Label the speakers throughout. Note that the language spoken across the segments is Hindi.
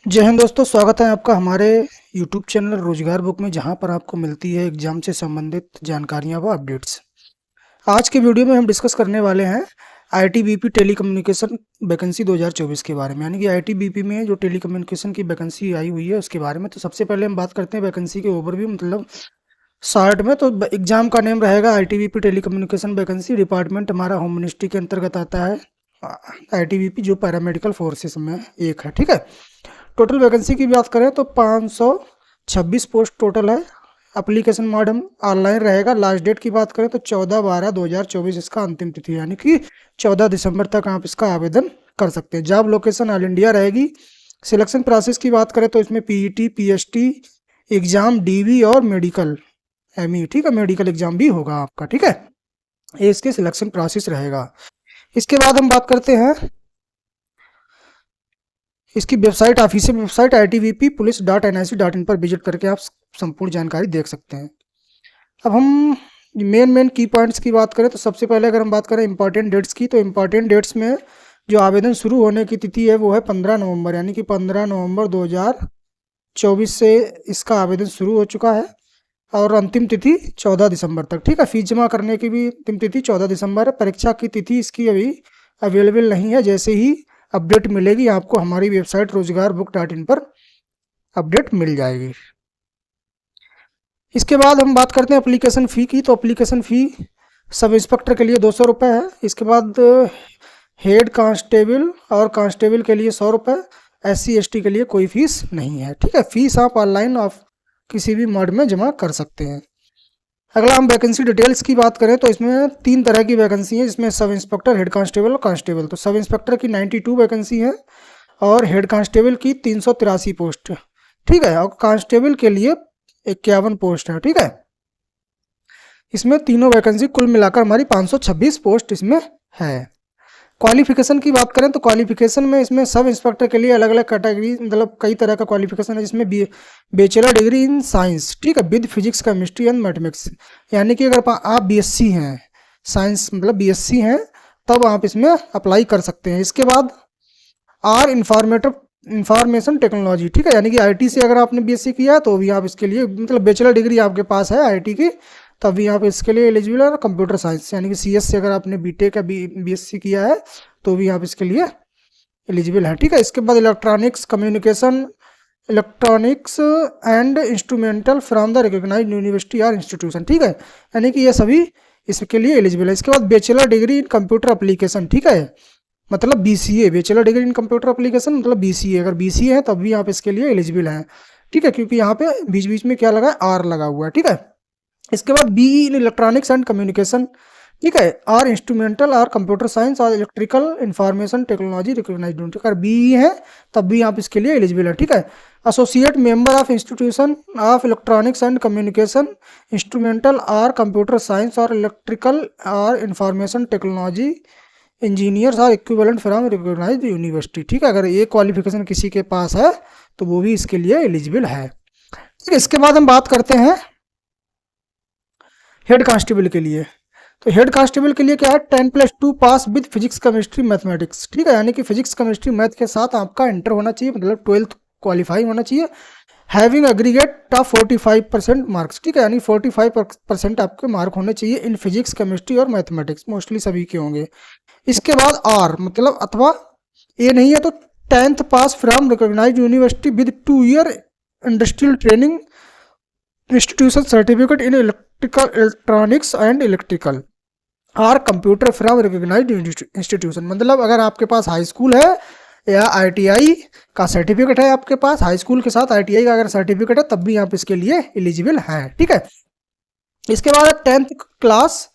Speaker 1: जय हिंद दोस्तों, स्वागत है आपका हमारे यूट्यूब चैनल रोजगार बुक में, जहां पर आपको मिलती है एग्जाम से संबंधित जानकारियां व अपडेट्स। आज के वीडियो में हम डिस्कस करने वाले हैं आईटीबीपी टेलीकम्युनिकेशन वैकेंसी 2024 के बारे में, यानी कि आईटीबीपी में जो टेलीकम्युनिकेशन की वैकेंसी आई हुई है उसके बारे में। तो सबसे पहले हम बात करते हैं वैकेंसी के ओवरव्यू, मतलब शॉर्ट में। तो एग्जाम का नेम रहेगा आईटीबीपी टेलीकम्युनिकेशन वैकेंसी। डिपार्टमेंट हमारा होम मिनिस्ट्री के अंतर्गत आता है आईटीबीपी, जो पैरामेडिकल फोर्सेस में एक है। ठीक है, टोटल वैकेंसी की बात करें तो 526 पोस्ट टोटल है। एप्लीकेशन मोड हम ऑनलाइन रहेगा। लास्ट डेट की बात करें तो 14/12/2024 इसका अंतिम तिथि है, यानी कि 14 दिसंबर तक आप इसका आवेदन कर सकते हैं। जॉब लोकेशन ऑल इंडिया रहेगी। सिलेक्शन प्रोसेस की बात करें तो इसमें पीईटी, पीएसटी एग्जाम, डीवी और मेडिकल एमई, ठीक है, मेडिकल एग्जाम भी होगा आपका। ठीक है, ये इसके सिलेक्शन प्रोसेस रहेगा। इसके बाद हम बात करते हैं इसकी वेबसाइट, ऑफिशियल वेबसाइट itvppolice.nic.in पर विजिट करके आप संपूर्ण जानकारी देख सकते हैं। अब हम मेन की पॉइंट्स की बात करें तो सबसे पहले अगर हम बात करें इंपॉर्टेंट डेट्स की, तो इंपॉर्टेंट डेट्स में जो आवेदन शुरू होने की तिथि है वो है 15 नवंबर, यानी कि 15 नवंबर 2024 से इसका आवेदन शुरू हो चुका है और अंतिम तिथि 14 दिसंबर तक। ठीक है, फीस जमा करने की भी अंतिम तिथि 14 दिसंबर है। परीक्षा की तिथि इसकी अभी अवेलेबल नहीं है, जैसे ही अपडेट मिलेगी आपको हमारी वेबसाइट rozgarbook.in पर अपडेट मिल जाएगी। इसके बाद हम बात करते हैं एप्लीकेशन फ़ी की। तो एप्लीकेशन फ़ी सब इंस्पेक्टर के लिए 200 रुपये है। इसके बाद हेड कांस्टेबल और कांस्टेबल के लिए 100 रुपये। SC ST के लिए कोई फीस नहीं है। ठीक है, फीस आप ऑनलाइन ऑफ किसी भी मोड में जमा कर सकते हैं। अगला हम वैकेंसी डिटेल्स की बात करें तो इसमें 3 तरह की वैकेंसी है, जिसमें सब इंस्पेक्टर, हेड कांस्टेबल और कांस्टेबल। तो सब इंस्पेक्टर की 92 वैकेंसी है और हेड कांस्टेबल की 383 पोस्ट। ठीक है, और कांस्टेबल के लिए 51 पोस्ट है। ठीक है, इसमें तीनों वैकेंसी कुल मिलाकर हमारी 526 पोस्ट इसमें है। क्वालिफिकेशन की बात करें तो क्वालिफिकेशन में इसमें सब इंस्पेक्टर के लिए अलग अलग कैटेगरी, मतलब कई तरह का क्वालिफिकेशन है, जिसमें बैचलर डिग्री इन साइंस, ठीक है, with physics, chemistry and mathematics. यानी कि अगर आप बीएससी हैं, साइंस मतलब बीएससी हैं, तब आप इसमें अप्लाई कर सकते हैं। इसके बाद इंफॉर्मेशन टेक्नोलॉजी, ठीक है, यानी कि आईटी से अगर आपने बीएससी किया है तो भी आप इसके लिए, मतलब बैचलर डिग्री आपके पास है आईटी की, तभी आप इसके लिए एलिजिबल है। कंप्यूटर साइंस यानी कि सीएस से अगर आपने बीटेक या बीएससी किया है तो भी आप इसके लिए एलिजिबल है। ठीक है, इसके बाद electronics and instrumental from the recognised university और इंस्टीट्यूशन। ठीक है, यानी कि ये सभी इसके लिए एलिजिबल है। इसके बाद bachelor degree in computer application, ठीक है, मतलब BCA, bachelor degree in computer application मतलब बीसीए। अगर बीसीए है तब भी आप इसके लिए एलिजिबल हैं। ठीक है, क्योंकि यहाँ पे बीच बीच में क्या लगा है, आर लगा हुआ है। ठीक है, इसके बाद BE in electronics and communication, ठीक है, और इंस्ट्रूमेंटल और कंप्यूटर साइंस और इलेक्ट्रिकल इंफॉर्मेशन टेक्नोलॉजी रिकॉग्नाइज्ड। अगर बीई है तब भी आप इसके लिए एलिजिबल है। ठीक है, associate member of institution of electronics and communication, instrumental और कंप्यूटर साइंस और इलेक्ट्रिकल और इंफॉर्मेशन टेक्नोलॉजी इंजीनियर्स और इक्विवेलेंट फ्रॉम रिकॉग्नाइज्ड यूनिवर्सिटी। ठीक है, अगर ये क्वालिफिकेशन किसी के पास है तो वो भी इसके लिए एलिजिबल है। ठीक है, इसके बाद हम बात करते हैं हेड कांस्टेबल के लिए। तो हेड कांस्टेबल के लिए क्या है, 10+2 पास विद फिजिक्स, केमिस्ट्री, मैथमेटिक्स। ठीक है, यानी कि फिजिक्स, केमिस्ट्री, मैथ के साथ आपका इंटर होना चाहिए, मतलब 12th क्वालिफाई होना चाहिए। Having aggregate of 45% marks. ठीक है, यानी 45% आपके मार्क होने चाहिए इन फिजिक्स, केमिस्ट्री और मैथमेटिक्स, मोस्टली सभी के होंगे। इसके बाद आर मतलब अथवा ए नहीं है तो 10th pass from recognised university with 2 year industrial training institution certificate in electronics and electrical और कंप्यूटर फ्रॉम रिकॉग्नाइज्ड इंस्टीट्यूशन। मतलब अगर आपके पास हाई स्कूल है या आईटीआई का सर्टिफिकेट है, आपके पास हाई स्कूल के साथ आईटीआई का अगर सर्टिफिकेट है तब भी आप इसके लिए एलिजिबल हैं। ठीक है, इसके बाद 10th class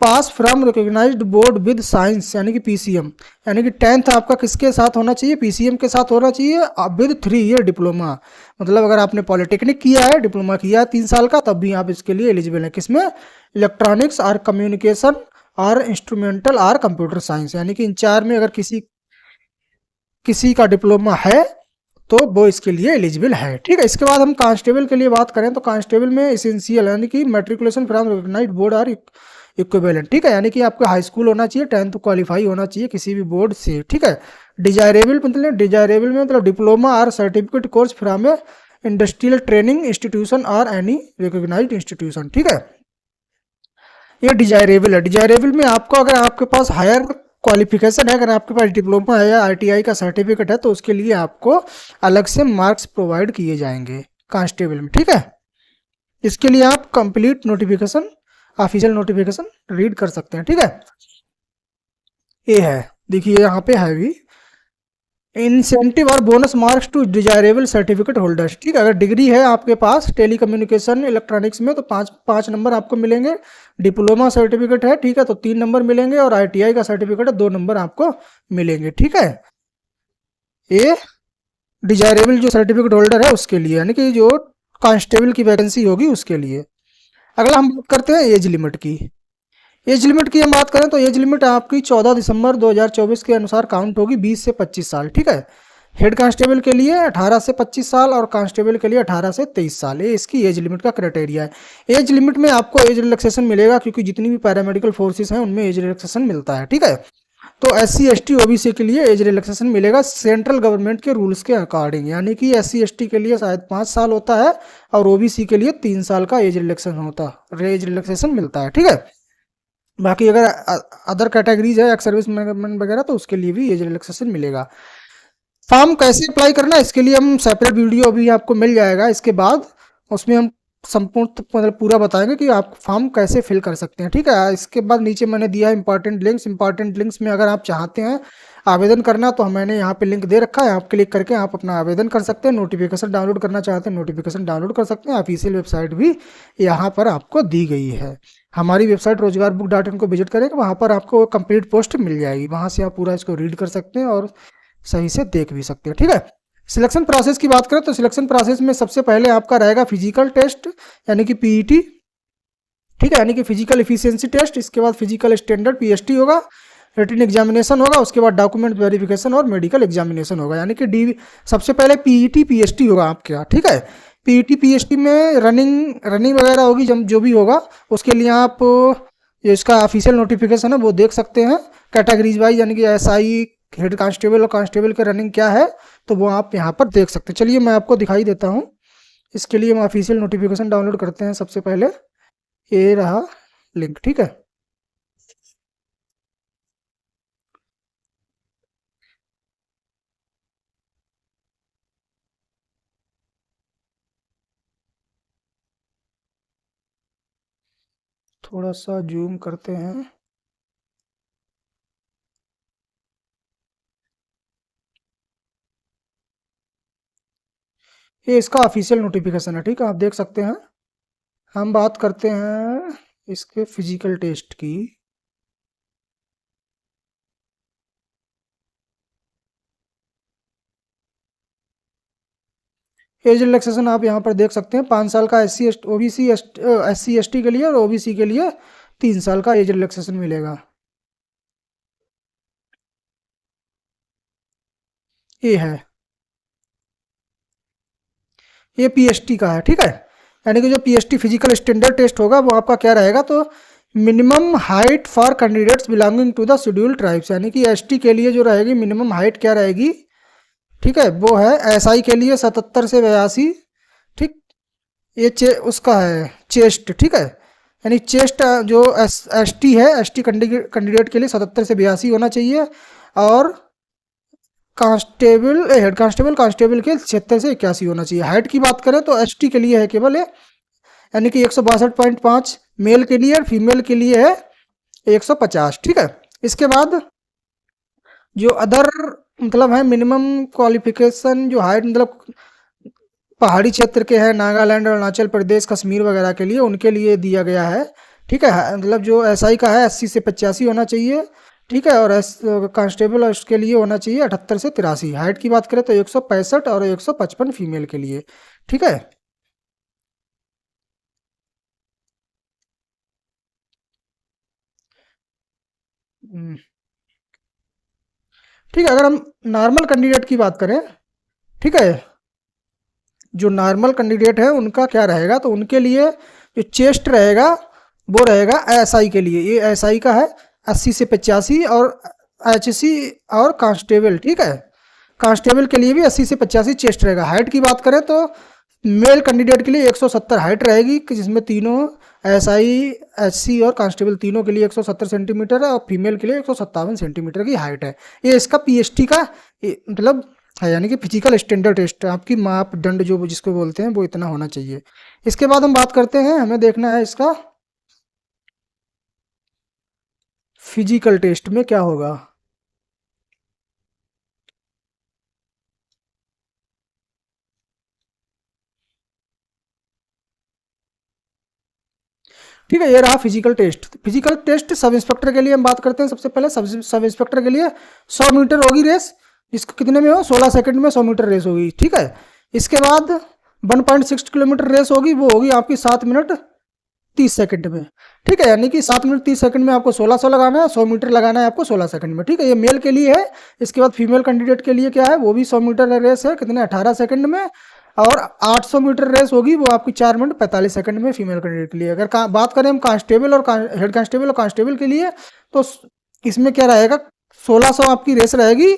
Speaker 1: pass from recognised board with science, यानी कि पीसीएम। यानी कि 10th आपका किसके साथ होना चाहिए, पीसीएम के साथ होना चाहिए विद 3 ईयर डिप्लोमा। मतलब अगर आपने पॉलिटेक्निक किया है, डिप्लोमा किया है 3 साल का, तब भी आप इसके लिए एलिजिबल हैं। किसमें, इलेक्ट्रॉनिक्स और कम्युनिकेशन और इंस्ट्रूमेंटल और कंप्यूटर साइंस, यानी कि इन 4 में अगर किसी का डिप्लोमा है तो वो इसके लिए एलिजिबल है। ठीक है, इसके बाद हम कांस्टेबल के लिए बात करें तो कांस्टेबल में एसेंशियल यानी कि मैट्रिकुलेशन फ्रॉम रिकॉग्नाइज्ड बोर्ड और इक्विवेलेंट। ठीक है, यानी कि आपका हाई स्कूल होना चाहिए, 10th क्वालिफाई होना चाहिए किसी भी बोर्ड से। ठीक है, डिजायरेबल मतलब डिजायरेबल में मतलब डिप्लोमा और certificate course from A industrial training institution और एनी रिकॉग्नाइज्ड इंस्टीट्यूशन। ठीक है, ये डिजायरेबल है। डिजायरेबल में आपको अगर आपके पास हायर क्वालिफिकेशन है, अगर आपके पास डिप्लोमा है या आईटीआई का सर्टिफिकेट है, तो उसके लिए आपको अलग से मार्क्स प्रोवाइड किए जाएंगे कांस्टेबल में। ठीक है, इसके लिए आप complete notification, official notification read कर सकते हैं। ठीक है, ये है, देखिए यहाँ पे है भी इंसेंटिव और bonus marks to desirable certificate holders. ठीक है, अगर डिग्री है आपके पास टेली कम्युनिकेशन इलेक्ट्रॉनिक्स में तो पाँच नंबर आपको मिलेंगे। डिप्लोमा सर्टिफिकेट है, ठीक है, तो 3 नंबर मिलेंगे, और आईटीआई का सर्टिफिकेट है 2 नंबर आपको मिलेंगे। ठीक है, ये डिजायरेबल जो सर्टिफिकेट होल्डर है उसके लिए, यानी कि जो कांस्टेबल की वैकेंसी होगी उसके लिए। अगला हम बात करते हैं एज लिमिट की। एज लिमिट की हम बात करें तो एज लिमिट आपकी 14 दिसंबर 2024 के अनुसार काउंट होगी 20 से 25 साल। ठीक है, हेड कांस्टेबल के लिए 18 से 25 साल और कांस्टेबल के लिए 18 से 23 साल, ये इसकी एज लिमिट का क्राइटेरिया है। एज लिमिट में आपको एज रिलैक्सेशन मिलेगा, क्योंकि जितनी भी पैरामेडिकल फोर्सेस हैं उनमें एज रिलैक्सेशन मिलता है। ठीक है, तो SC ST OBC के लिए एज रिलैक्सेशन मिलेगा सेंट्रल गवर्नमेंट के रूल्स के अकॉर्डिंग, यानी कि SC ST के लिए शायद 5 साल होता है और OBC के लिए 3 साल का एज रिलैक्सेशन मिलता है। ठीक है, बाकी अगर अदर कैटेगरीज है, एक्स सर्विस मैन वगैरह, तो उसके लिए भी एज रिलैक्सेशन मिलेगा। फॉर्म कैसे अप्लाई करना है इसके लिए हम सेपरेट वीडियो अभी आपको मिल जाएगा इसके बाद, उसमें हम संपूर्ण मतलब पूरा बताएंगे कि आप फॉर्म कैसे फिल कर सकते हैं। ठीक है, इसके बाद नीचे मैंने दिया है इंपॉर्टेंट लिंक्स में अगर आप चाहते हैं आवेदन करना तो मैंने यहाँ पे लिंक दे रखा है, आप क्लिक करके आप अपना आवेदन कर सकते हैं। नोटिफिकेशन डाउनलोड करना चाहते हैं नोटिफिकेशन डाउनलोड कर सकते हैं। ऑफिशियल वेबसाइट भी यहाँ पर आपको दी गई है, हमारी वेबसाइट रोजगारबुक.in को विजिट करेंगे, वहाँ पर आपको कंप्लीट पोस्ट मिल जाएगी, वहाँ से आप पूरा इसको रीड कर सकते हैं और सही से देख भी सकते हैं। ठीक है, सिलेक्शन प्रोसेस की बात करें तो सिलेक्शन प्रोसेस में सबसे पहले आपका रहेगा फिजिकल टेस्ट यानी कि पीईटी। ठीक है, यानी कि फिजिकल एफिशिएंसी टेस्ट, इसके बाद फिजिकल स्टैंडर्ड पीएसटी होगा, रिटन एग्जामिनेशन होगा, उसके बाद डॉक्यूमेंट वेरिफिकेशन और मेडिकल एग्जामिनेशन होगा, यानी कि सबसे पहले पीईटी पीएसटी होगा आपके यहाँ। ठीक है, पीईटी पीएसटी में रनिंग वगैरह होगी, जो भी होगा उसके लिए आप जो इसका ऑफिशियल नोटिफिकेशन है वो देख सकते हैं कैटेगरीज वाइज, यानी कि एसआई, हेड कांस्टेबल और कांस्टेबल के रनिंग क्या है तो वो आप यहाँ पर देख सकते हैं। चलिए मैं आपको दिखाई देता हूँ, इसके लिए हम ऑफिशियल नोटिफिकेशन डाउनलोड करते हैं। सबसे पहले ये रहा लिंक। ठीक है, थोड़ा सा जूम करते हैं। ये इसका ऑफिशियल नोटिफिकेशन है। ठीक है, आप देख सकते हैं। हम बात करते हैं इसके फिजिकल टेस्ट की। एज रिलैक्सेशन आप यहाँ पर देख सकते हैं, 5 साल का SC ST के लिए और OBC के लिए 3 साल का एज रिलैक्सेशन मिलेगा। ये है, ये PST का है। ठीक है, यानी कि जो PST फिजिकल स्टैंडर्ड टेस्ट होगा वो आपका क्या रहेगा, तो minimum height for candidates belonging to the scheduled tribes, यानी कि ST के लिए जो रहेगी मिनिमम हाइट क्या रहेगी, ठीक है, वो है SI के लिए 77 से 82। ठीक, ये उसका है चेस्ट। ठीक है, यानी चेस्ट जो ST है, ST कैंडिडेट के लिए 77 से 82 होना चाहिए, और हेड कांस्टेबल के 76 से 81 होना चाहिए। हाइट की बात करें तो ST के लिए है केवल यानी कि 162.5 मेल के लिए और फीमेल के लिए है 150। ठीक है, इसके बाद जो अदर मतलब है मिनिमम क्वालिफिकेशन, जो हाइट मतलब पहाड़ी क्षेत्र के हैं, नागालैंड, अरुणाचल प्रदेश, कश्मीर वगैरह के लिए, उनके लिए दिया गया है। ठीक है, मतलब जो SI का है 80 से 85 होना चाहिए। ठीक है, और कांस्टेबल उसके लिए होना चाहिए 78 से 83। हाइट की बात करें तो 165 और 155 फीमेल के लिए। ठीक है, ठीक है, अगर हम नॉर्मल कैंडिडेट की बात करें, ठीक है, जो नॉर्मल कैंडिडेट है उनका क्या रहेगा, तो उनके लिए जो चेस्ट रहेगा वो रहेगा SI के लिए, ये SI का है 80 से 85, और HC और कांस्टेबल, ठीक है। कांस्टेबल के लिए भी 80 से 85 चेस्ट रहेगा। हाइट की बात करें तो मेल कैंडिडेट के लिए 170 हाइट रहेगी, जिसमें तीनों SI, HC और कांस्टेबल तीनों के लिए 170 सेंटीमीटर है, और फीमेल के लिए 157 सेंटीमीटर की हाइट है। ये इसका PST का मतलब है, यानी कि फिजिकल स्टैंडर्ड टेस्ट, आपकी मापदंड जो जिसको बोलते हैं वो इतना होना चाहिए। इसके बाद हम बात करते हैं, हमें देखना है इसका फिजिकल टेस्ट में क्या होगा। ठीक है, ये रहा physical test. Physical test sub inspector के लिए हम बात करते हैं। सबसे पहले सब इंस्पेक्टर के लिए 100 मीटर होगी रेस, जिसको कितने में हो, 16 सेकंड में 100 मीटर रेस होगी, ठीक है। इसके बाद 1.6 किलोमीटर रेस होगी, वो होगी आपकी 7 मिनट 30 सेकंड में, ठीक है। यानी कि 7 मिनट 30 सेकंड में आपको 1600 लगाना है, 100 मीटर लगाना है आपको 16 सेकंड में, ठीक है। ये मेल के लिए है। इसके बाद फीमेल कैंडिडेट के लिए क्या है, वो भी 100 मीटर रेस है, कितने 18 सेकंड में, और 800 मीटर रेस होगी वो आपकी 4 मिनट 45 सेकंड में फीमेल कैंडिडेट के लिए। अगर बात करें हम कांस्टेबल और हेड कांस्टेबल और कांस्टेबल के लिए, तो इसमें क्या रहेगा, 1600 आपकी रेस रहेगी,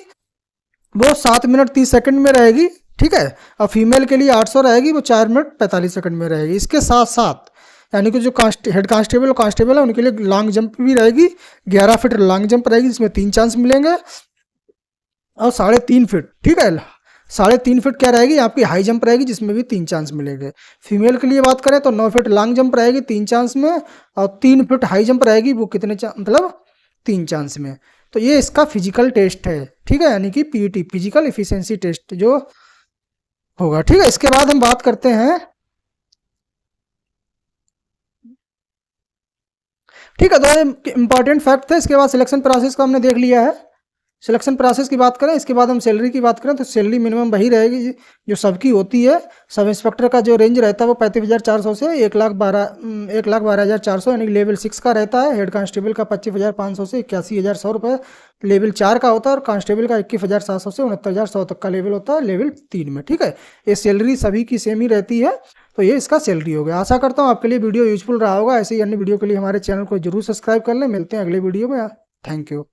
Speaker 1: वो 7 मिनट 30 सेकंड में रहेगी, ठीक है। और फीमेल के लिए 800 रहेगी, वो 4 मिनट 45 सेकंड में रहेगी। इसके साथ साथ यानी कि जो हेड कांस्टेबल और कांस्टेबल है उनके लिए लॉन्ग जंप भी रहेगी, 11 फीट लॉन्ग जंप रहेगी, जिसमें 3 चांस मिलेंगे, और 3.5 फीट, ठीक है। 3.5 फीट क्या रहेगी आपकी हाई जंप रहेगी, जिसमें भी 3 चांस मिलेंगे। फीमेल के लिए बात करें तो 9 फीट लॉन्ग जंप रहेगी 3 चांस में, और 3 फीट हाई जंप रहेगी, वो कितने मतलब 3 चांस में। तो ये इसका फिजिकल टेस्ट है, ठीक है, यानी कि PET फिजिकल इफिशियंसी टेस्ट जो होगा, ठीक है। इसके बाद हम बात करते हैं, ठीक है, तो इंपॉर्टेंट फैक्ट थे। इसके बाद सिलेक्शन प्रोसेस को हमने देख लिया है। सिलेक्शन प्रोसेस की बात करें, इसके बाद हम सैलरी की बात करें, तो सैलरी मिनिमम वही रहेगी जो सबकी होती है। सब इंस्पेक्टर का जो रेंज रहता है वो 35,400 से 1,12,400 यानी लेवल 6 का रहता है। हेड कांस्टेबल का 25,500 से 81,100 रुपये लेवल 4 का होता है, और कांस्टेबल का 21,700 से 69,100 तक का लेवल होता है लेवल 3 में, ठीक है। ये सैलरी सभी की सेम ही रहती है। तो ये इसका सैलरी हो गया। आशा करता हूँ आपके लिए वीडियो यूजफुल रहा होगा। ऐसे ही अन्य वीडियो के लिए हमारे चैनल को जरूर सब्सक्राइब कर लें। मिलते हैं अगले वीडियो में। Thank you.